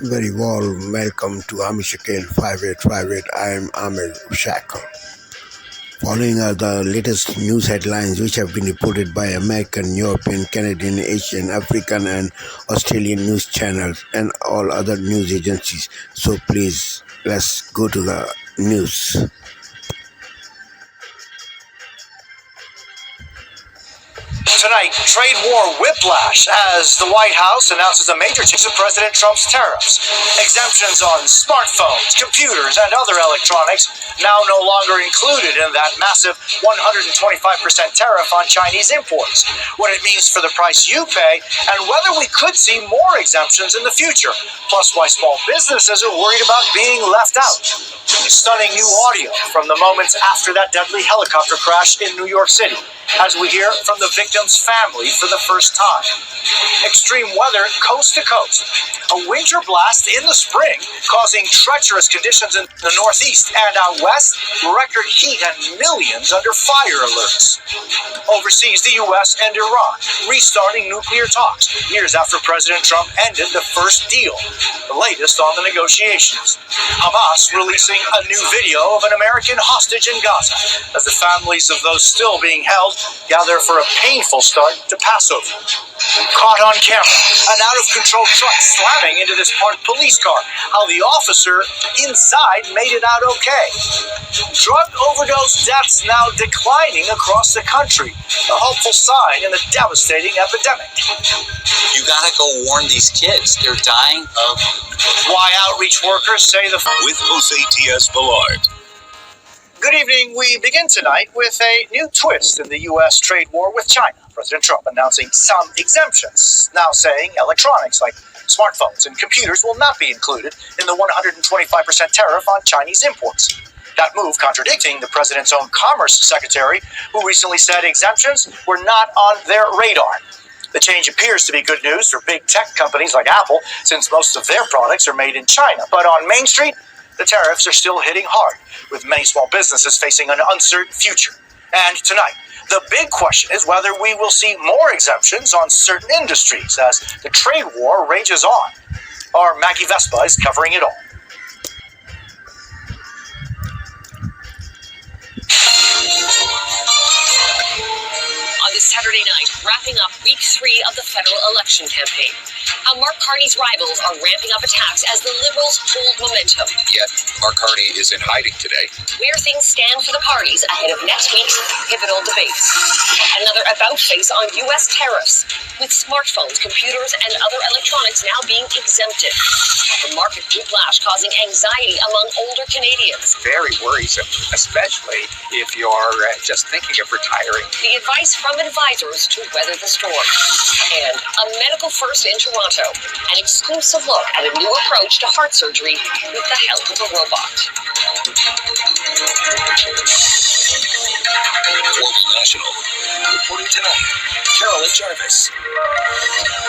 Very warm welcome to Amishakil 5858. I am Amir Shackle. Following are the latest news headlines which have been reported by American, European, Canadian, Asian, African, and Australian news channels and all other news agencies. So please, let's go to the news. Tonight, trade war whiplash as the White House announces a major change to President Trump's tariffs. Exemptions on smartphones, computers, and other electronics now no longer included in that massive 125% tariff on Chinese imports. What it means for the price you pay, and whether we could see more exemptions in the future. Plus, why small businesses are worried about being left out. Stunning new audio from the moments after that deadly helicopter crash in New York City, as we hear from the victim's family for the first time. Extreme weather coast to coast. A winter blast in the spring causing treacherous conditions in the northeast and out west, record heat and millions under fire alerts. Overseas, the U.S. and Iran restarting nuclear talks years after President Trump ended the first deal. The latest on the negotiations. Hamas releasing a new video of an American hostage in Gaza as the families of those still being held gather for a painful start to Passover. Caught on camera, an out-of-control truck slamming into this parked police car. How the officer inside made it out okay. Drug overdose deaths now declining across the country. A hopeful sign in the devastating epidemic. You gotta go warn these kids. They're dying of... Why outreach workers say the... With Jose Diaz Ballard. Good evening. We begin tonight with a new twist in the U.S. trade war with China. President Trump announcing some exemptions, now saying electronics like smartphones and computers will not be included in the 125% tariff on Chinese imports. That move contradicting the president's own Commerce Secretary, who recently said exemptions were not on their radar. The change appears to be good news for big tech companies like Apple, since most of their products are made in China. But on Main Street, the tariffs are still hitting hard, with many small businesses facing an uncertain future. And tonight, the big question is whether we will see more exemptions on certain industries as the trade war rages on. Our Maggie Vespa is covering it all. On this Saturday night, wrapping up week 3 of the federal election campaign. How Mark Carney's rivals are ramping up attacks as the Liberals hold momentum. Yet, Mark Carney is in hiding today. Where things stand for the parties ahead of next week's pivotal debates. Another about-face on U.S. tariffs, with smartphones, computers, and other electronics now being exempted. The market whiplash causing anxiety among older Canadians. Very worrisome, especially if you're just thinking of retiring. The advice from advisors to weather the storm. And a medical first in Toronto. An exclusive look at a new approach to heart surgery with the help of a robot. Global National. Reporting tonight, Carolyn Jarvis.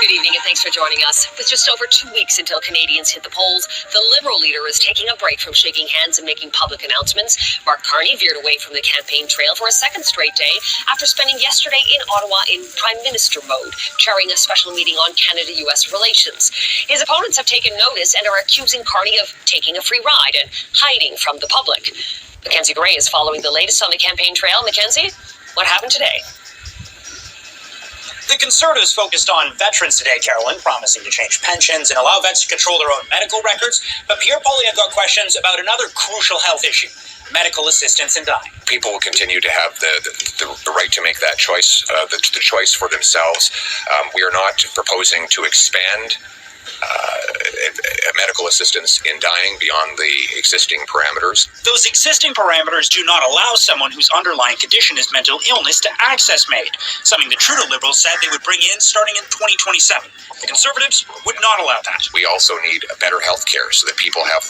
Good evening and thanks for joining us. With just over 2 weeks until Canadians hit the polls, the Liberal leader is taking a break from shaking hands and making public announcements. Mark Carney veered away from the campaign trail for a second straight day after spending yesterday in Ottawa in Prime Minister mode, chairing a special meeting on Canada-US relations. His opponents have taken notice and are accusing Carney of taking a free ride and hiding from the public. Mackenzie Gray is following the latest on the campaign trail. Mackenzie, what happened today? The Conservatives focused on veterans today, Carolyn, promising to change pensions and allow vets to control their own medical records. But Pierre Poilievre got questions about another crucial health issue, medical assistance in dying. People will continue to have the right to make that choice, the choice for themselves. We are not proposing to expand medical assistance in dying beyond the existing parameters. Those existing parameters do not allow someone whose underlying condition is mental illness to access MAID, something the Trudeau Liberals said they would bring in starting in 2027. The Conservatives would not allow that. We also need better health care so that people have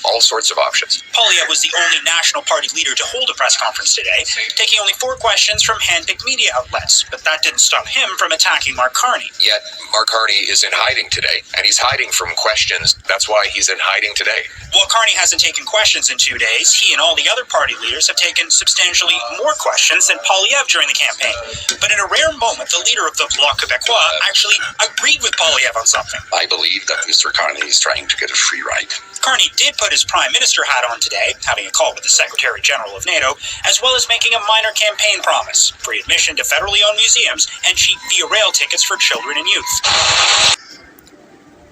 all sorts of options. Poilievre was the only National Party leader to hold a press conference today, taking only 4 questions from hand-picked media outlets. But that didn't stop him from attacking Mark Carney. Yet, Mark Carney is in hiding today, and he's hiding from questions. That's why he's in hiding today. While Carney hasn't taken questions in 2 days, he and all the other party leaders have taken substantially more questions than Poilievre during the campaign. But in a rare moment, the leader of the Bloc Québécois actually agreed with Poilievre on something. I believe that Mr. Carney is trying to get a free ride. Carney did put his Prime Minister hat on today, having a call with the Secretary General of NATO, as well as making a minor campaign promise: free admission to federally owned museums and cheap Via Rail tickets for children and youth.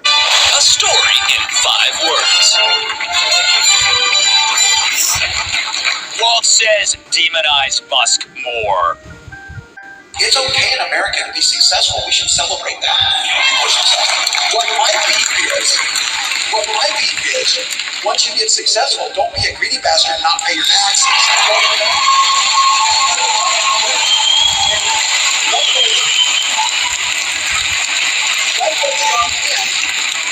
A story in 5 words. Walt says demonize Musk more. It's okay in America to be successful. We should celebrate that. What my beef is, once you get successful, don't be a greedy bastard and not pay your taxes.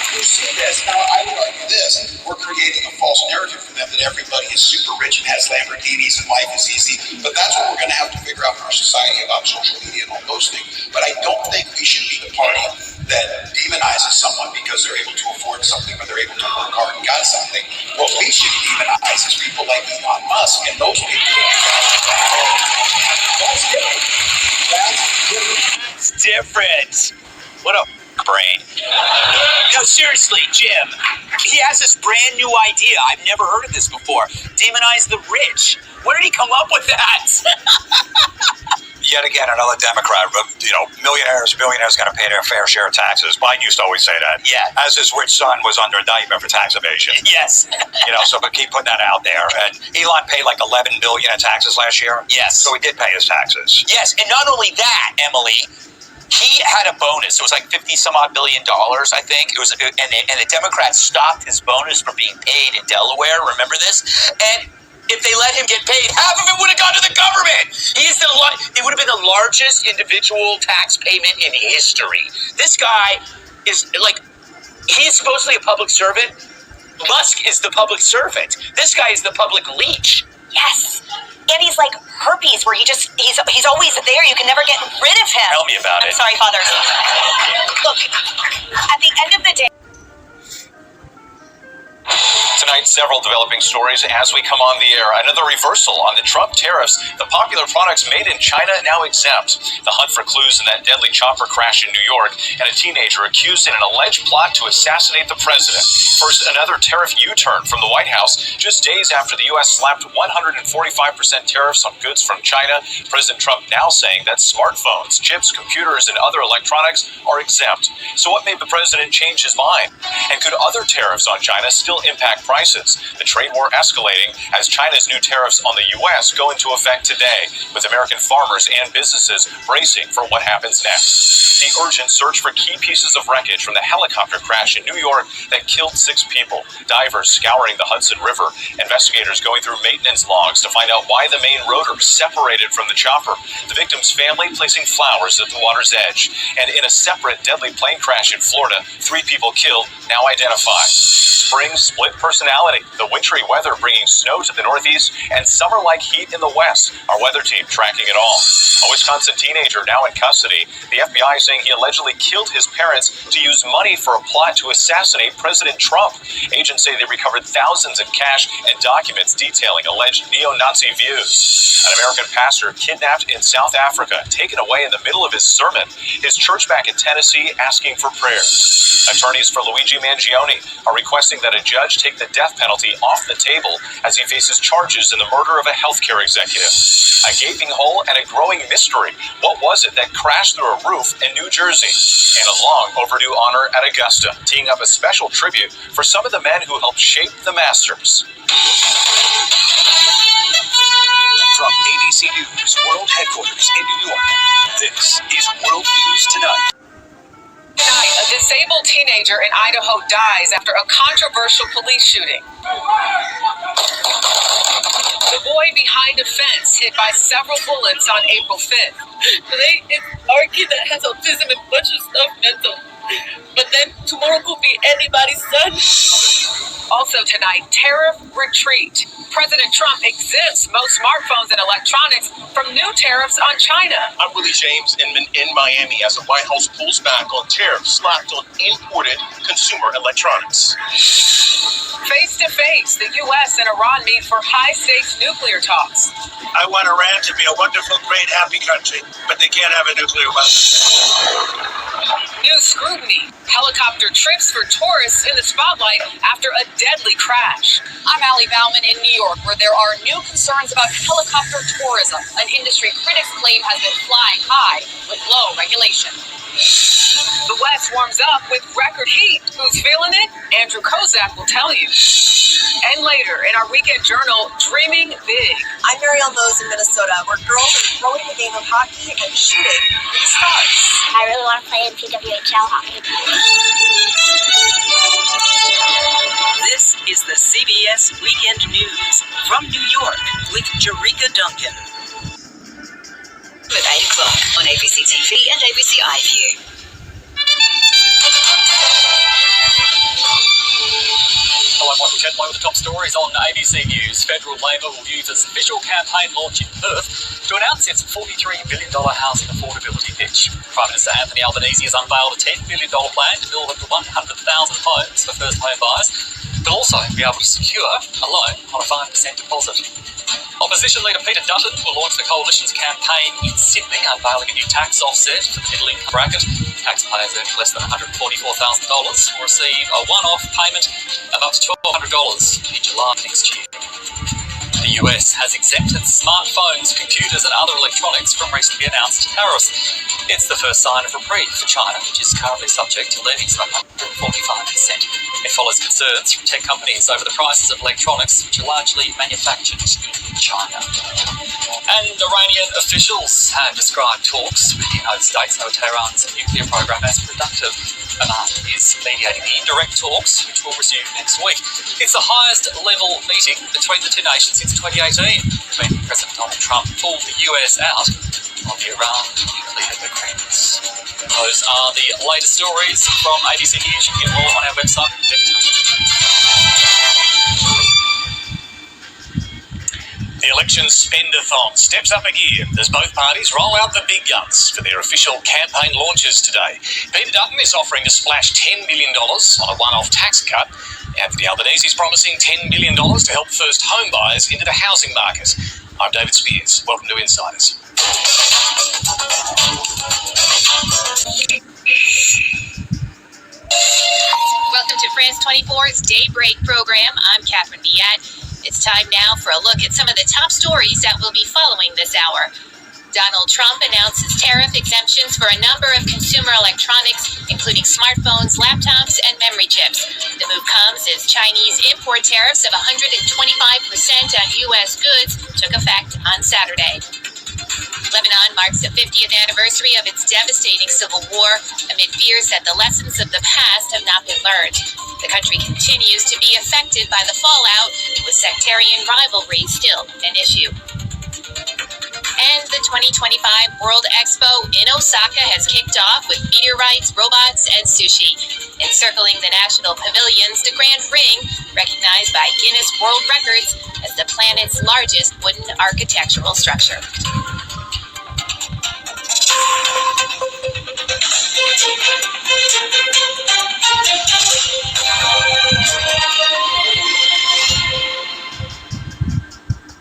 You see this. Now, I would argue this. We're creating a false narrative for them that everybody is super rich and has Lamborghinis and life is easy. But that's what we're going to have to figure out in our society about social media and all those things. But I don't think we should be the party that demonizes someone because they're able to afford something or they're able to work hard and got something. What we should demonize is people like Elon Musk and those people. That's different. It's different. What a brain. No, seriously, Jim. He has this brand new idea. I've never heard of this before. Demonize the rich. Where did he come up with that? Yet again, another Democrat. Millionaires got to pay their fair share of taxes. Biden used to always say that. Yeah. As his rich son was under indictment for tax evasion. Yes. So but keep putting that out there. And Elon paid like $11 billion in taxes last year. Yes. So he did pay his taxes. Yes, and not only that, Emily, he had a bonus. It was like $50-some-odd billion, I think. It was, and the Democrats stopped his bonus from being paid in Delaware. Remember this? And if they let him get paid, half of it would have gone to the government. It would have been the largest individual tax payment in history. This guy is he's supposedly a public servant. Musk is the public servant. This guy is the public leech. Yes. And he's like herpes, where he's always there. You can never get rid of him. Tell me about it. I'm sorry, Father. Look, at the end of the day. Tonight, several developing stories as we come on the air. Another reversal on the Trump tariffs. The popular products made in China now exempt. The hunt for clues in that deadly chopper crash in New York, and a teenager accused in an alleged plot to assassinate the president. First, another tariff U-turn from the White House. Just days after the U.S. slapped 145% tariffs on goods from China, President Trump now saying that smartphones, chips, computers, and other electronics are exempt. So what made the president change his mind? And could other tariffs on China still impact prices? The trade war escalating as China's new tariffs on the U.S. go into effect today, with American farmers and businesses bracing for what happens next. The urgent search for key pieces of wreckage from the helicopter crash in New York that killed 6 people. Divers scouring the Hudson River. Investigators going through maintenance logs to find out why the main rotor separated from the chopper. The victim's family placing flowers at the water's edge. And in a separate deadly plane crash in Florida, 3 people killed, now identified. Spring split personality. The wintry weather bringing snow to the northeast and summer-like heat in the west. Our weather team tracking it all. A Wisconsin teenager now in custody. The FBI saying he allegedly killed his parents to use money for a plot to assassinate President Trump. Agents say they recovered thousands in cash and documents detailing alleged neo-Nazi views. An American pastor kidnapped in South Africa, taken away in the middle of his sermon. His church back in Tennessee asking for prayer. Attorneys for Luigi Mangione are requesting that a judge take the death penalty off the table as he faces charges in the murder of a healthcare executive. A gaping hole and a growing mystery. What was it that crashed through a roof in New Jersey? And a long overdue honor at Augusta, teeing up a special tribute for some of the men who helped shape the Masters. From ABC News World Headquarters in New York, this is World News Tonight. Tonight, a disabled teenager in Idaho dies after a controversial police shooting. The boy behind a fence hit by several bullets on April 5th. It's our kid that has autism and a bunch of stuff mental. But then tomorrow could be anybody's son. Also tonight, tariff retreat. President Trump exempts most smartphones and electronics from new tariffs on China. I'm Willie James in Miami as the White House pulls back on tariffs slapped on imported consumer electronics. Face to face, the U.S. and Iran meet for high-stakes nuclear talks. I want Iran to be a wonderful, great, happy country, but they can't have a nuclear weapon. New scrutiny. Helicopter trips for tourists in the spotlight after a deadly crash. I'm Allie Bauman in New York, where there are new concerns about helicopter tourism, an industry critics claim has been flying high with low regulation. The West warms up with record heat. Who's feeling it? Andrew Kozak will tell you. And later, in our weekend journal, Dreaming Big. I'm Marielle Mose in Minnesota, where girls are throwing the game of hockey and shooting for the stars. I really want to play in PWHL hockey. This is the CBS Weekend News from New York with Jerika Duncan. At 8 o'clock on ABC TV and ABC iView. Hello, I'm Michael Chetway with the top stories on ABC News. Federal Labor will use its official campaign launch in Perth to announce its $43 billion housing affordability pitch. Prime Minister Anthony Albanese has unveiled a $10 billion plan to build up to 100,000 homes for first home buyers. They'll also be able to secure a loan on a 5% deposit. Opposition leader Peter Dutton will launch the Coalition's campaign in Sydney, unveiling a new tax offset for the middle income bracket. Taxpayers earning less than $144,000 will receive a one-off payment of up to $1,200 in July next year. The US has exempted smartphones, computers and other electronics from recently announced tariffs. It's the first sign of reprieve for China, which is currently subject to levies of 145%. It follows concerns from tech companies over the prices of electronics, which are largely manufactured in China. And Iranian officials have described talks with the United States over Tehran's nuclear program as productive. Oman is mediating the indirect talks, which will resume next week. It's the highest level meeting between the two nations since 2018, when President Donald Trump pulled the US out of the Iran nuclear agreements. Those are the latest stories from ABC News. You can get more on our website. The election spend-a-thon steps up a gear as both parties roll out the big guns for their official campaign launches today. Peter Dutton is offering to splash $10 million on a one-off tax cut. Anthony Albanese is promising $10 million to help first home buyers into the housing market. I'm David Spears. Welcome to Insiders. Welcome to France 24's Daybreak program. I'm Catherine Viat. It's time now for a look at some of the top stories that we'll be following this hour. Donald Trump announces tariff exemptions for a number of consumer electronics, including smartphones, laptops, and memory chips. The move comes as Chinese import tariffs of 125% on U.S. goods took effect on Saturday. Lebanon marks the 50th anniversary of its devastating civil war amid fears that the lessons of the past have not been learned. The country continues to be affected by the fallout, with sectarian rivalry still an issue. And the 2025 World Expo in Osaka has kicked off with meteorites, robots, and sushi. Encircling the national pavilions, the Grand Ring, recognized by Guinness World Records as the planet's largest wooden architectural structure.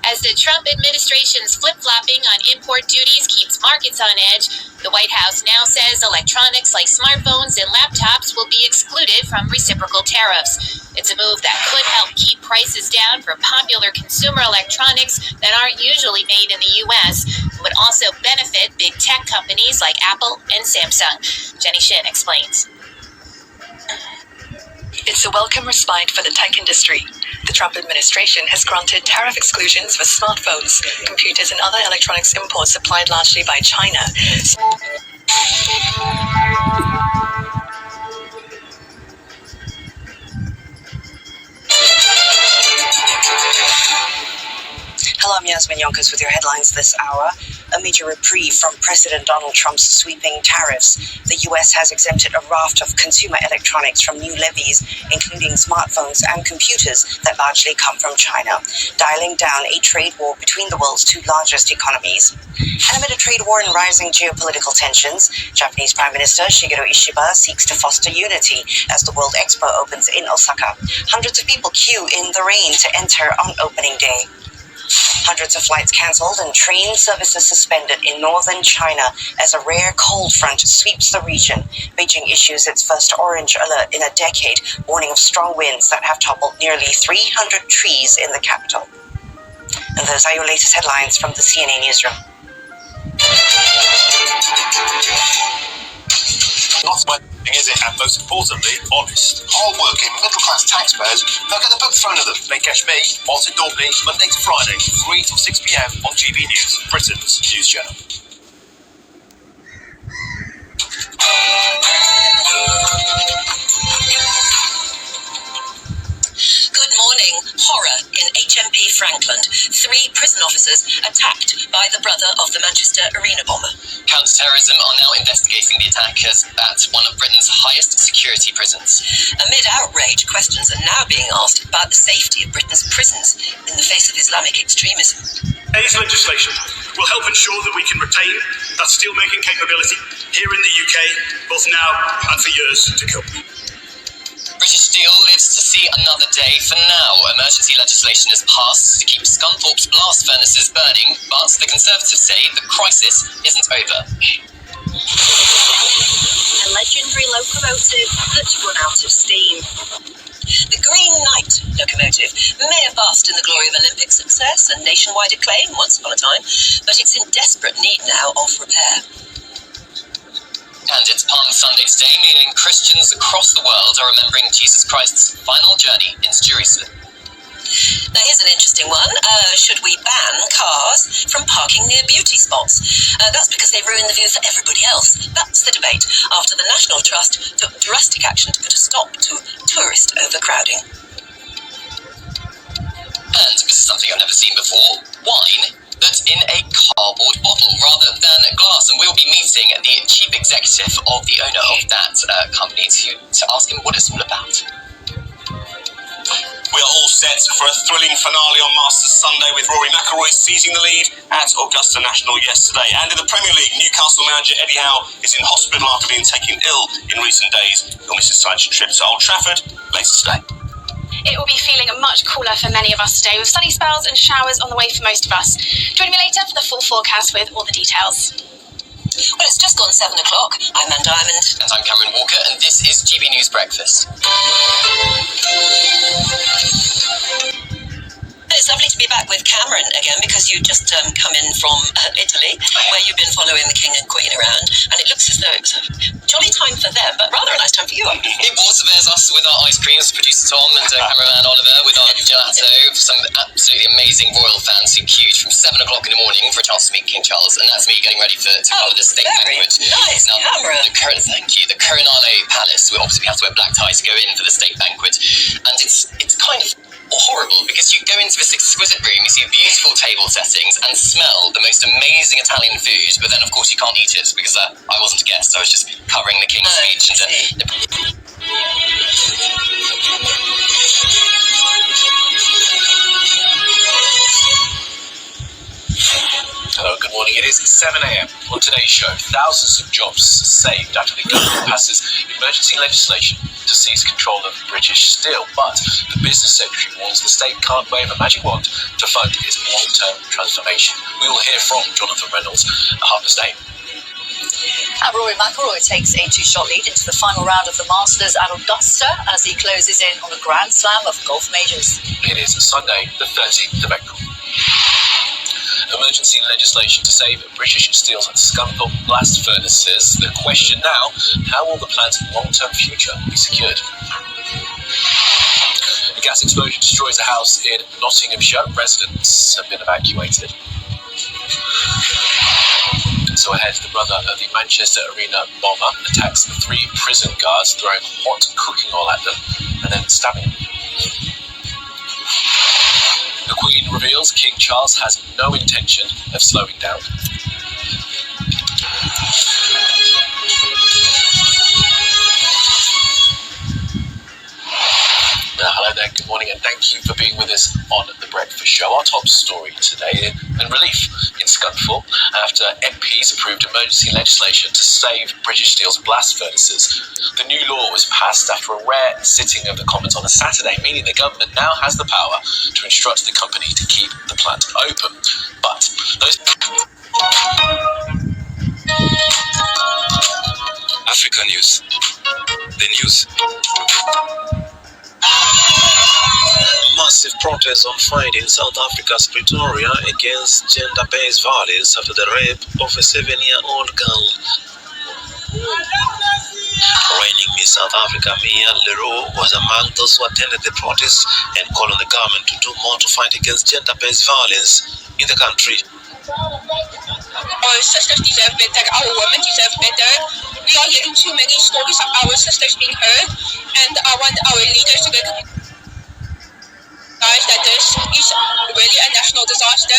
As the Trump administration's flip-flopping on import duties keeps markets on edge, the White House now says electronics like smartphones and laptops will be excluded from reciprocal tariffs. It's a move that could help keep prices down for popular consumer electronics that aren't usually made in the U.S., and would also benefit big tech companies like Apple and Samsung. Jenny Shin explains. It's a welcome respite for the tech industry. The Trump administration has granted tariff exclusions for smartphones, computers, and other electronics imports supplied largely by China. Hello, I'm Yasmin Yonkers with your headlines this hour. A major reprieve from President Donald Trump's sweeping tariffs. The U.S. has exempted a raft of consumer electronics from new levies, including smartphones and computers that largely come from China, dialing down a trade war between the world's two largest economies. And amid a trade war and rising geopolitical tensions, Japanese Prime Minister Shigeru Ishiba seeks to foster unity as the World Expo opens in Osaka. Hundreds of people queue in the rain to enter on opening day. Hundreds of flights cancelled and train services suspended in northern China as a rare cold front sweeps the region. Beijing issues its first orange alert in a decade, warning of strong winds that have toppled nearly 300 trees in the capital. And those are your latest headlines from the CNN newsroom. Not working, is it? And most importantly, honest. Hard-working, middle-class taxpayers don't get the book thrown at them. They catch me, Martin Daubney, Monday to Friday, 3 till 6 p.m. on GB News, Britain's news channel. Good morning. Horror in HMP Frankland. 3 prison officers attacked by the brother of the Manchester arena bomber. Counter-terrorism are now investigating the attackers at one of Britain's highest security prisons. Amid outrage, questions are now being asked about the safety of Britain's prisons in the face of Islamic extremism. Today's legislation will help ensure that we can retain that steelmaking capability here in the UK, both now and for years to come. British Steel lives to see another day. For now, emergency legislation has passed to keep Scunthorpe's blast furnaces burning, but the Conservatives say the crisis isn't over. A legendary locomotive that's run out of steam. The Green Knight locomotive may have basked in the glory of Olympic success and nationwide acclaim once upon a time, but it's in desperate need now of repair. And it's Palm Sunday today, meaning Christians across the world are remembering Jesus Christ's final journey into Jerusalem. Now here's an interesting one. Should we ban cars from parking near beauty spots? That's because they ruin the view for everybody else. That's the debate after the National Trust took drastic action to put a stop to tourist overcrowding. And this is something I've never seen before, wine that's in a cardboard bottle rather than glass. And we'll be meeting the chief executive of the owner of that company to ask him what it's all about. We are all set for a thrilling finale on Masters Sunday with Rory McIlroy seizing the lead at Augusta National yesterday. And in the Premier League, Newcastle manager Eddie Howe is in hospital after being taken ill in recent days. He'll miss his Saturday trip to Old Trafford later today. It will be feeling much cooler for many of us today, with sunny spells and showers on the way for most of us. Join me later for the full forecast with all the details. Well, it's just gone 7 o'clock. I'm Anne Diamond. And I'm Cameron Walker, and this is GB News Breakfast. It's lovely to be back with Cameron again, because you just come in from Italy, where you've been following the King and Queen around, and it looks as though it was a jolly time for them, but rather a nice time for you. It was. There's us with our ice creams, producer Tom and cameraman Oliver with our gelato, some absolutely amazing royal fans who queued from 7 o'clock in the morning for a chance to meet King Charles, and that's me getting ready to follow the state banquet. Nice camera. The Coronale Palace, we obviously have to wear black ties to go in for the state banquet, and it's kind of horrible because you go into this exquisite room, you see beautiful table settings and smell the most amazing Italian food, but then of course you can't eat it because I wasn't a guest, I was just covering the King's speech. Hello, good morning. It is 7 a.m. On today's show, thousands of jobs saved after the government passes emergency legislation to seize control of British Steel. But the business secretary warns the state can't wave a magic wand to fund its long-term transformation. We will hear from Jonathan Reynolds at 8:30. Rory McIlroy takes a 2-shot lead into the final round of the Masters at Augusta as he closes in on the Grand Slam of golf majors. It is Sunday, the 13th of April. Emergency legislation to save British Steel's Scunthorpe blast furnaces. The question now, how will the plant's long-term future be secured? A gas explosion destroys a house in Nottinghamshire. Residents have been evacuated. So ahead, the brother of the Manchester arena bomber attacks 3 prison guards, throwing hot cooking oil at them and then stabbing them. The Queen reveals King Charles has no intention of slowing down. Hello there, good morning, and thank you for being with us on The Breakfast Show. Our top story today, in relief in Scunthorpe, after MPs approved emergency legislation to save British Steel's blast furnaces. The new law was passed after a rare sitting of the Commons on a Saturday, meaning the government now has the power to instruct the company to keep the plant open. But those... Africa News. The news. Massive protests on Friday in South Africa's Pretoria against gender-based violence after the rape of a 7-year-old girl. Reigning Miss South Africa Mia Leroux was among those who attended the protests and called on the government to do more to fight against gender-based violence in the country. Our sisters deserve better, our women deserve better. We are hearing too many stories of our sisters being hurt, and I want our leaders to recognize that this is really a national disaster,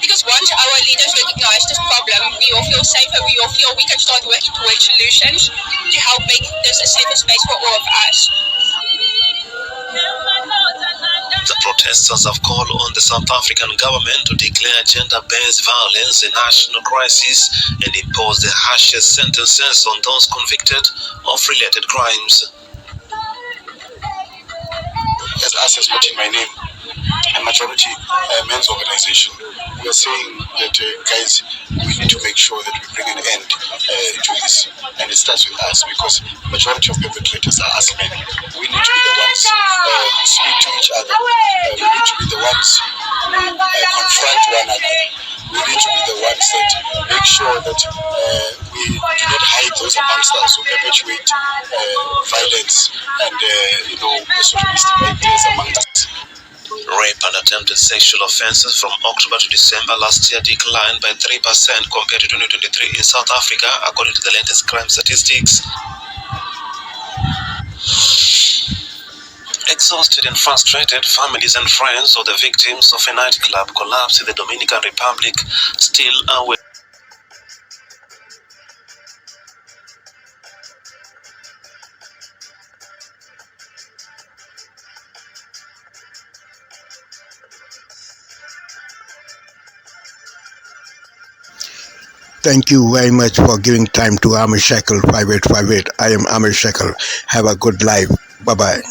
because once our leaders recognize this problem, we all feel safer, we all feel we can start working towards solutions to help make this a safer space for all of us. The protesters have called on the South African government to declare gender-based violence a national crisis and impose the harshest sentences on those convicted of related crimes. As us, especially my name, a majority men's organization, we are saying that guys, we need to make sure that we bring an end to this, and it starts with us, because majority of perpetrators are us men. We need to be the ones who speak to each other. We need to be the ones who confront one another. We need to be the ones that make sure that we do not hide those amongst us who perpetuate violence and misogynistic ideas amongst us. Rape and attempted sexual offences from October to December last year declined by 3% compared to 2023 in South Africa, according to the latest crime statistics. Exhausted and frustrated, families and friends of the victims of a nightclub collapse in the Dominican Republic still await. Thank you very much for giving time to Amir Shekel 5858. I am Amir Shekel. Have a good life. Bye-bye.